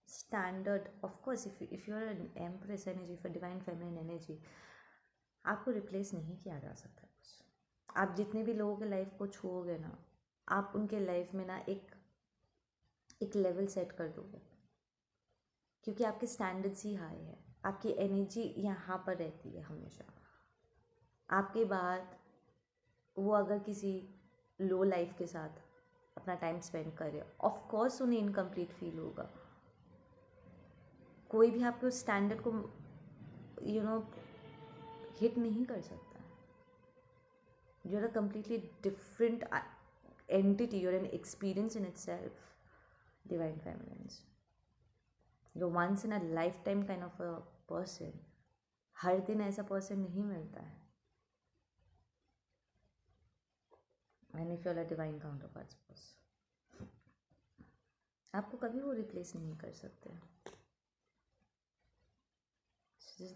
standard, of course if you are an empress energy, for divine feminine energy, आपको रिप्लेस नहीं किया जा सकता कुछ। आप जितने भी लोगों के लाइफ को छोड़ोगे ना, आप उनके लाइफ में ना एक लेवल सेट कर दोगे, क्योंकि आपके स्टैंडर्ड्स ही हाई है। आपकी एनर्जी यहाँ पर रहती है हमेशा। आपके बाद वो अगर किसी लो लाइफ के साथ अपना टाइम स्पेंड करे, ऑफ कोर्स उन्हें इनकम्प्लीट फील होगा। कोई भी आपके उस स्टैंडर्ड को यू नो हिट नहीं कर सकता। You are a completely different entity, you are an experience in itself, divine feminines. You once in a lifetime kind of a person. हर दिन ऐसा पर्सन नहीं मिलता है। And if you are a divine counterparts, आपको कभी वो रिप्लेस नहीं कर सकते।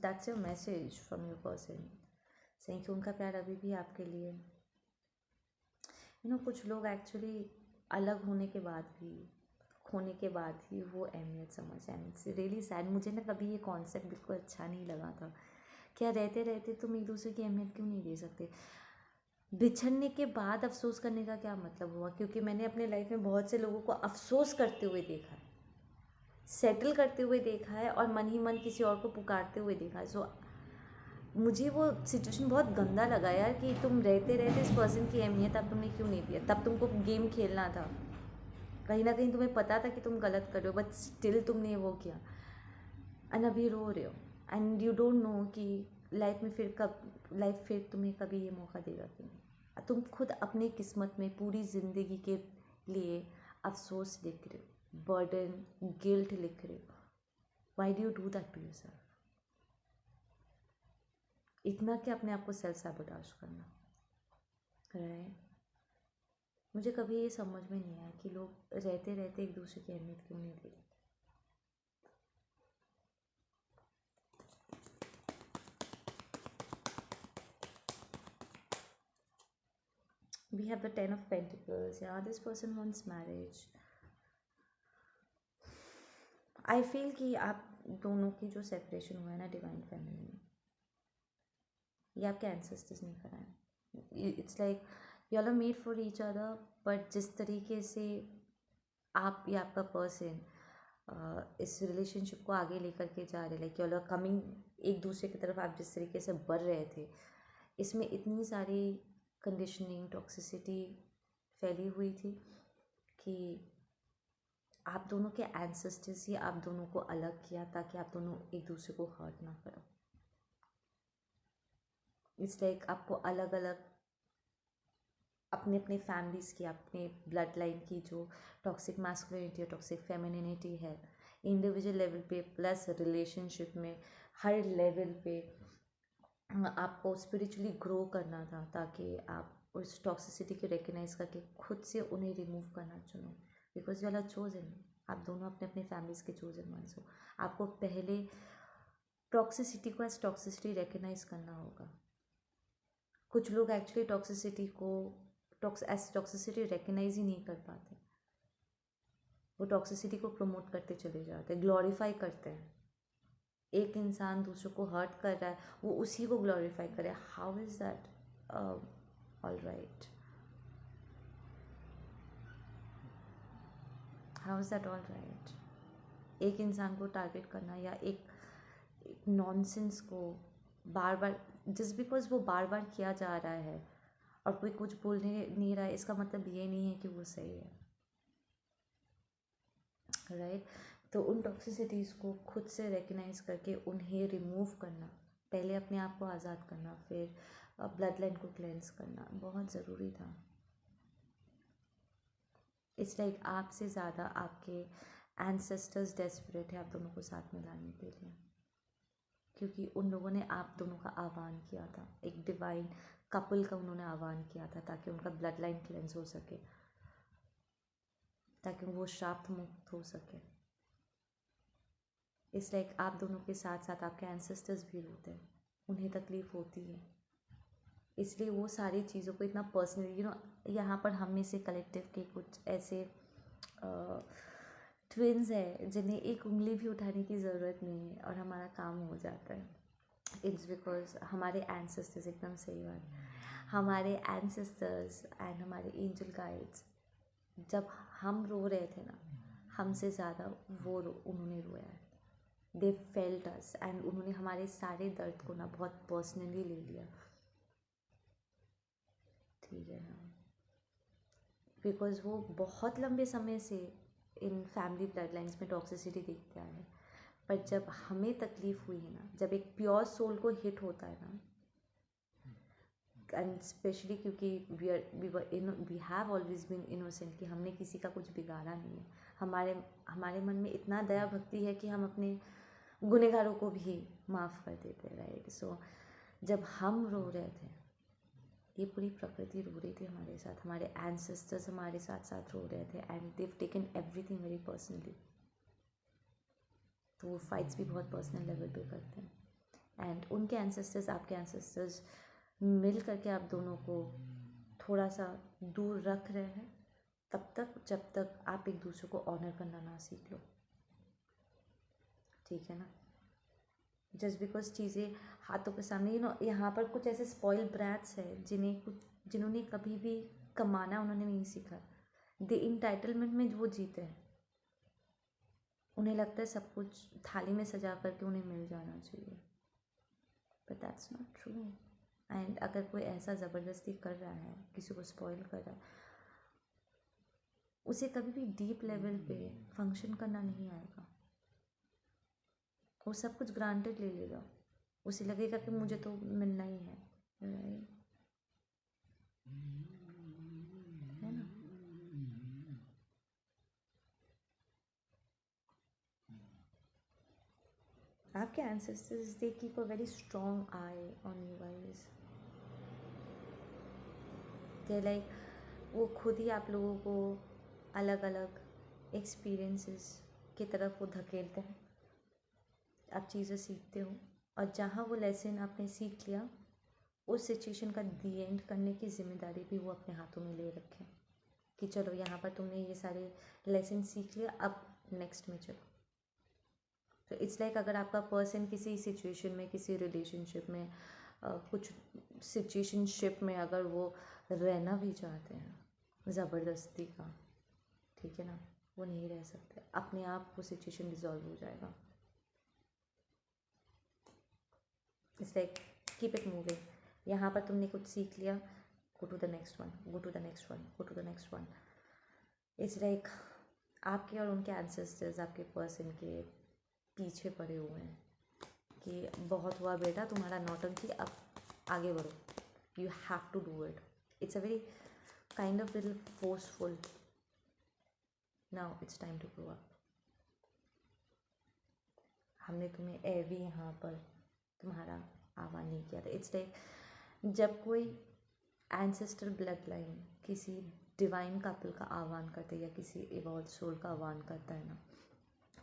That's your message from your person, saying कि उनका प्यार अभी भी आपके लिए। कुछ लोग एक्चुअली अलग होने के बाद भी, खोने के बाद ही वो अहमियत समझते हैं। It's really sad. मुझे ना कभी ये कॉन्सेप्ट बिल्कुल अच्छा नहीं लगा था, क्या रहते रहते तुम एक दूसरे की अहमियत क्यों नहीं दे सकते। बिछड़ने के बाद अफसोस करने का क्या मतलब हुआ, क्योंकि मैंने अपने लाइफ में बहुत से लोगों को अफसोस करते हुए देखा है, सेटल करते हुए देखा है, और मन ही मन किसी और को पुकारते हुए देखा है। सो मुझे वो सिचुएशन बहुत गंदा लगा यार, कि तुम रहते रहते इस पर्सन की अहमियत अब तुमने क्यों नहीं दिया। तब तुमको गेम खेलना था, कहीं ना कहीं तुम्हें पता था कि तुम गलत कर रहे हो, बट स्टिल तुमने वो किया, एंड अभी रो रहे हो, एंड यू डोंट नो कि लाइफ फिर तुम्हें कभी ये मौका देगा कि नहीं। तुम खुद अपनी किस्मत में पूरी ज़िंदगी के लिए अफसोस लिख रहे हो, बर्डन, गिल्ट लिख रहे हो। Why do you do that to yourself? इतना कि अपने आप को सेल्फ सैबोटाज करना, राइट। मुझे कभी ये समझ में नहीं आया कि लोग रहते रहते एक दूसरे की अहमियत क्यों नहीं दे रहे। We have the 10 of Pentacles. Yeah, this person wants marriage. I feel कि आप दोनों की जो सेपरेशन हुआ है ना डिवाइन फैमिली में, ये आपके एंसेस्टर्स नहीं कराएं। It's like you are made for each other, but जिस तरीके से आप या आपका पर्सन इस रिलेशनशिप को आगे लेकर के जा रहे, लाइक यू आर कमिंग एक दूसरे की तरफ, आप जिस तरीके से बढ़ रहे थे, इसमें इतनी सारी कंडीशनिंग, टॉक्सिसिटी फैली हुई थी कि आप दोनों के एंसेस्टर्स ही आप दोनों को अलग किया ताकि आप दोनों एक दूसरे को हर्ट ना करो। इट्स लाइक आपको अलग अलग अपने अपने फैमिलीज़ की, अपने ब्लड लाइन की जो टॉक्सिक मैस्कुलिनिटी और टॉक्सिक फेमिनिनिटी है, इंडिविजुअल लेवल पे प्लस रिलेशनशिप में हर लेवल पे आपको स्पिरिचुअली ग्रो करना था ताकि आप उस टॉक्सिसिटी को रिकग्नाइज करके खुद से उन्हें रिमूव करना चुनो। बिकॉज यू आर चोजन, आप दोनों अपने अपने फैमिलीज़ के चोजन वंस हो। आपको पहले टॉक्सिसिटी को एज टॉक्सिसिटी रिकग्नाइज करना होगा। कुछ लोग एक्चुअली टॉक्सिसिटी को एज टॉक्सिसिटी रिकग्नाइज ही नहीं कर पाते, वो टॉक्सिसिटी को प्रमोट करते चले जाते हैं, ग्लोरीफाई करते हैं। एक इंसान दूसरों को हर्ट कर रहा है, वो उसी को ग्लोरीफाई करे। How is that all right? How is that all right? एक इंसान को टारगेट करना या एक नॉनसेंस को बार बार, जस्ट बिकॉज वो बार बार किया जा रहा है और कोई कुछ बोलने नहीं रहा है, इसका मतलब ये नहीं है कि वो सही है, राइट? तो उन टॉक्सिसिटीज़ को खुद से रिकग्नाइज करके उन्हें रिमूव करना, पहले अपने आप को आज़ाद करना, फिर ब्लड लाइन को क्लेंस करना बहुत ज़रूरी था। इट्स लाइक आपसे ज़्यादा आपके एंसेस्टर्स डेस्परेट है आप दोनों को साथ में लाने के लिए, क्योंकि उन लोगों ने आप दोनों का आह्वान किया था, एक डिवाइन कपल का उन्होंने आह्वान किया था ताकि उनका ब्लड लाइन क्लेंस हो सके, ताकि वो श्राप मुक्त हो सके। इस लाइक आप दोनों के साथ साथ आपके एंसेस्टर्स भी रोते हैं, उन्हें तकलीफ़ होती है, इसलिए वो सारी चीज़ों को इतना पर्सनली यहाँ पर हम में से कलेक्टिव के कुछ ऐसे ट्विन्स हैं जिन्हें एक उंगली भी उठाने की ज़रूरत नहीं है और हमारा काम हो जाता है। इट्स बिकॉज हमारे एंसेस्टर्स, एकदम सही बात, हमारे एंसेस्टर्स एंड हमारे एंजल गाइड्स जब हम रो रहे थे ना, हमसे ज़्यादा उन्होंने रोया है। दे फेल्ट अस एंड उन्होंने हमारे सारे दर्द को ना बहुत पर्सनली ले लिया, ठीक है ना? बिकॉज वो बहुत लंबे समय से इन फैमिली ब्लड लाइन्स में टॉक्सिसिटी देखते आए हैं, पर जब हमें तकलीफ़ हुई है ना, जब एक प्योर सोल को हिट होता है ना, एंड स्पेशली क्योंकि we have always been innocent, कि हमने किसी का कुछ बिगाड़ा नहीं है, हमारे मन में इतना दया भक्ति है कि हम अपने गुनहगारों को भी माफ़ कर देते हैं, राइट? सो जब हम रो रहे थे, ये पूरी प्रकृति रो रही थी हमारे साथ, हमारे एंसेस्टर्स हमारे साथ साथ रो रहे थे and they've taken everything very personally. तो वो फाइट्स भी बहुत पर्सनल लेवल पे करते हैं एंड उनके एंसेस्टर्स, आपके एंसेस्टर्स मिल करके आप दोनों को थोड़ा सा दूर रख रहे हैं तब तक जब तक आप एक दूसरे को ऑनर करना ना सीख लो, ठीक है ना? जस्ट बिकॉज चीज़ें हाथों के सामने, यहाँ पर कुछ ऐसे स्पॉइल ब्रैट्स है जिन्होंने कभी भी कमाना उन्होंने नहीं सीखा, दे इंटाइटलमेंट में वो जीते हैं, उन्हें लगता है सब कुछ थाली में सजा करके उन्हें मिल जाना चाहिए, but that's not true. And अगर कोई ऐसा ज़बरदस्ती कर रहा है, किसी को स्पॉइल कर रहा है, उसे कभी भी डीप लेवल पे फंक्शन करना नहीं आएगा, वो सब कुछ ग्रांटेड ले लेगा, उसे लगेगा कि मुझे तो मिलना ही है, राइट? है ना? आपके ancestors they keep a very strong I on you guys, they like वो खुद ही आप लोगों को अलग अलग एक्सपीरियंसेस की तरफ वो धकेलते हैं, आप चीज़ें सीखते हो और जहाँ वो लेसन आपने सीख लिया, उस सिचुएशन का दी एंड करने की जिम्मेदारी भी वो अपने हाथों में ले रखे कि चलो यहाँ पर तुमने ये सारे लेसन सीख लिया, अब नेक्स्ट में चलो। तो इट्स लाइक अगर आपका पर्सन किसी सिचुएशन में, किसी रिलेशनशिप में, कुछ सिचुएशनशिप में अगर वो रहना भी चाहते हैं ज़बरदस्ती का, ठीक है ना, वो नहीं रह सकते, अपने आप वो सिचुएशन डिज़ोल्व हो जाएगा। It's like keep it moving, यहाँ पर तुमने कुछ सीख लिया, go to the next one, go to the next one, go to the next one. It's like आपके और उनके एंसेस्टर्स आपके पर्सन के पीछे पड़े हुए हैं कि बहुत हुआ बेटा तुम्हारा नौटंकी, अब आगे बढ़ो, you have to do it. It's a very kind of little forceful. Now it's time to grow up. हमने तुम्हें भी यहाँ पर तुम्हारा आह्वान नहीं किया था. इट्स लाइक जब कोई एंसेस्टर ब्लड लाइन किसी डिवाइन कपल का आह्वान करते हैं या किसी इवॉल्व सोल का आह्वान करता है ना,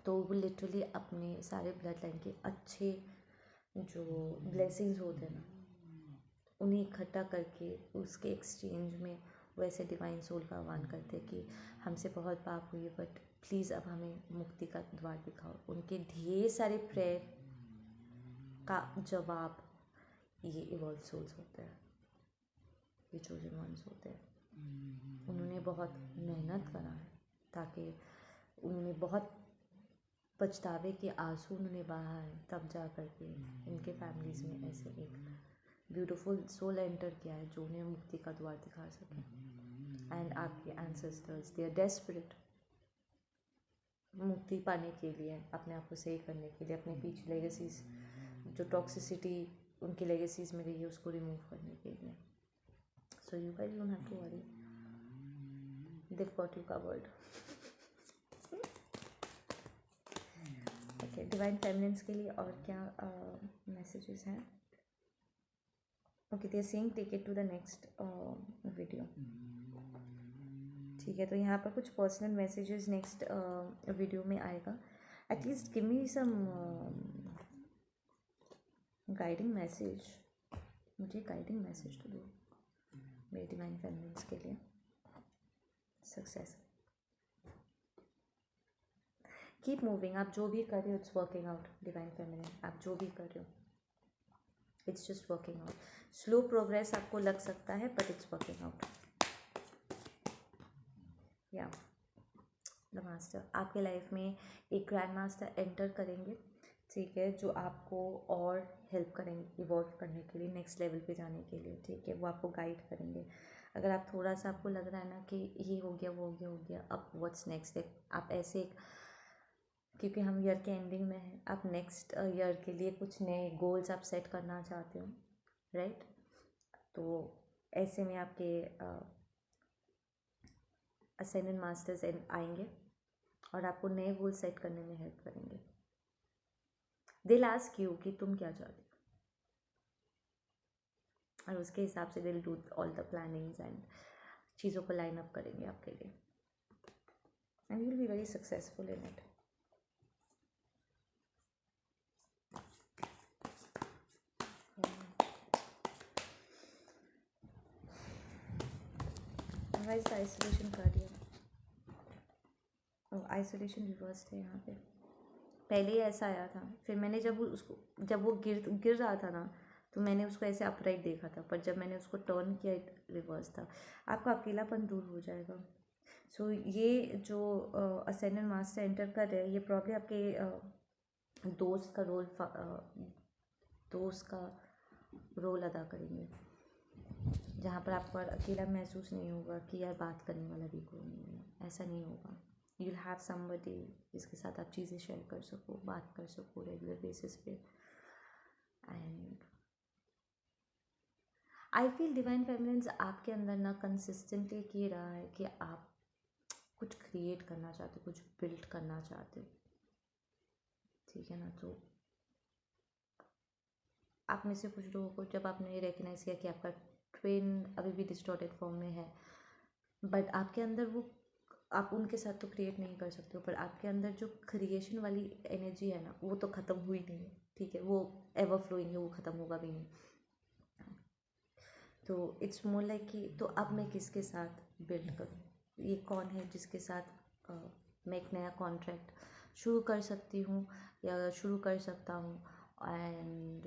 तो वो लिटरली अपने सारे ब्लड लाइन के अच्छे जो ब्लेसिंग्स होते हैं ना, उन्हें इकट्ठा करके उसके एक्सचेंज में वैसे डिवाइन सोल का आह्वान करते हैं कि हमसे बहुत पाप हुई है, बट प्लीज़ अब हमें मुक्ति का द्वार दिखाओ. उनके ढेर सारे प्रेयर का जवाब ये इवॉल्व सोल्स होते हैं, ये चोजन वंस होते हैं. उन्होंने बहुत मेहनत करा है, ताकि उन्होंने बहुत पछतावे के आंसू उन्होंने बहा है, तब जा कर के इनके फैमिलीज़ में ऐसे एक ब्यूटीफुल सोल एंटर किया है जो उन्हें मुक्ति का द्वार दिखा सके. एंड आपके एंसेस्टर्स दे आर डेस्परेट मुक्ति पाने के लिए, अपने आप को सही करने के लिए, अपने पीछे लेगेसीज जो टॉक्सिसिटी उनकी लेगेसीज में रही है उसको रिमूव करने के लिए. So you guys don't have to worry, they've got you covered. Okay, divine feminines के लिए और क्या मैसेजेस हैं? Okay, they are saying take it to the next video. ठीक है, तो यहाँ पर कुछ पर्सनल मैसेजेस नेक्स्ट वीडियो में आएगा. एटलीस्ट गिव मी सम गाइडिंग मैसेज. मुझे गाइडिंग मैसेज तो दो मेरे डिवाइन फेमिनिन्स के लिए. सक्सेस. Keep moving. आप जो भी कर रहे हो it's working out. Divine feminine, आप जो भी कर रहे हो it's just working out. Slow progress आपको लग सकता है बट इट्स वर्किंग आउट. या द मास्टर आपके लाइफ में एक ग्रैंड मास्टर एंटर करेंगे, ठीक है, जो आपको और हेल्प करेंगे इवॉल्व करने के लिए, नेक्स्ट लेवल पे जाने के लिए. ठीक है, वो आपको गाइड करेंगे. अगर आप थोड़ा सा आपको लग रहा है ना कि ये हो गया वो हो गया, अब व्हाट्स नेक्स्ट, आप ऐसे एक, क्योंकि हम ईयर के एंडिंग में हैं, आप नेक्स्ट ईयर के लिए कुछ नए गोल्स आप सेट करना चाहते हो, राइट? तो ऐसे में आपके असेंडेंट मास्टर्स आएंगे और आपको नए गोल सेट करने में हेल्प करेंगे. दिल आस्क यू कि तुम क्या चाहते हो, और उसके हिसाब से दिल do all the plannings and चीज़ों को लाइन अप करेंगे आपके लिए, and you will B very successful in it. Isolation कर दिया. आइसोलेशन रिवर्स थे यहाँ पे. पहले ही ऐसा आया था, फिर मैंने जब वो गिर रहा था ना, तो मैंने उसको ऐसे अपराइट देखा था, पर जब मैंने उसको टर्न किया रिवर्स था. आपका अकेलापन दूर हो जाएगा. सो ये जो असेंडेंट मास्टर एंटर कर रहे हैं, ये प्रॉब्लम आपके दोस्त का रोल अदा करेंगे, जहाँ पर आपको अकेला महसूस नहीं होगा कि यार बात करने वाला भी कोई नहीं है. ऐसा नहीं होगा. यू विल हैव समबडी जिसके साथ आप चीज़ें शेयर कर सको, बात कर सको रेगुलर बेसिस पे. And I feel divine feminines आपके अंदर ना कंसिस्टेंटली ये रहा है कि आप कुछ क्रिएट करना चाहते हो, कुछ बिल्ड करना चाहते हो, ठीक है ना. तो आप में से कुछ लोगों को जब आपने ये रिकग्नाइज किया कि आपका ट्विन अभी भी डिस्टॉर्टेड फॉर्म में है, बट आपके अंदर वो, आप उनके साथ तो क्रिएट नहीं कर सकते हो, पर आपके अंदर जो क्रिएशन वाली एनर्जी है ना, वो तो ख़त्म हुई नहीं है, ठीक है, वो एवर फ्लोइंग है, वो ख़त्म होगा भी नहीं. तो इट्स मोर लाइक कि तो अब मैं किसके साथ बिल्ड करूँ, ये कौन है जिसके साथ मैं एक नया कॉन्ट्रैक्ट शुरू कर सकती हूँ या शुरू कर सकता हूँ, and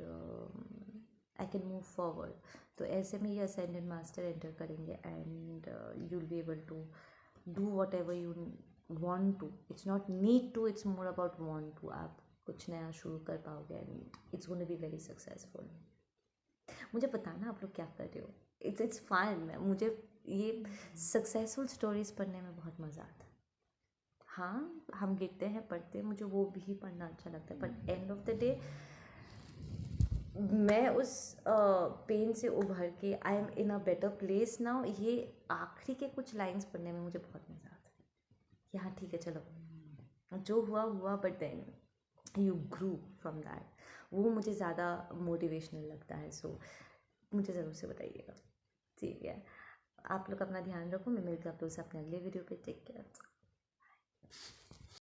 I can move forward. तो ऐसे में ये असेंडेंट मास्टर एंटर करेंगे and you will be able to do whatever you want to. It's not need to, it's more about want to. आप कुछ नया शुरू कर पाओगे and it's going to be very successful. मुझे बताना आप लोग क्या कर रहे हो. It's fine. मुझे ये सक्सेसफुल स्टोरीज पढ़ने में बहुत मज़ा आता है. हाँ, हम गिरते हैं, पढ़ते हैं, मुझे वो भी पढ़ना अच्छा लगता है, but and of the day मैं उस पेन से उभर के I am in a better place now. ये आखिरी के कुछ लाइंस पढ़ने में मुझे बहुत मज़ा आता है कि हाँ ठीक है चलो, जो हुआ हुआ, but then you grew from that. वो मुझे ज़्यादा मोटिवेशनल लगता है। सो मुझे ज़रूर से बताइएगा। ठीक है, आप लोग अपना ध्यान रखो। मैं मिलती हूँ आप लोग से अपने अगले वीडियो पे। Take care.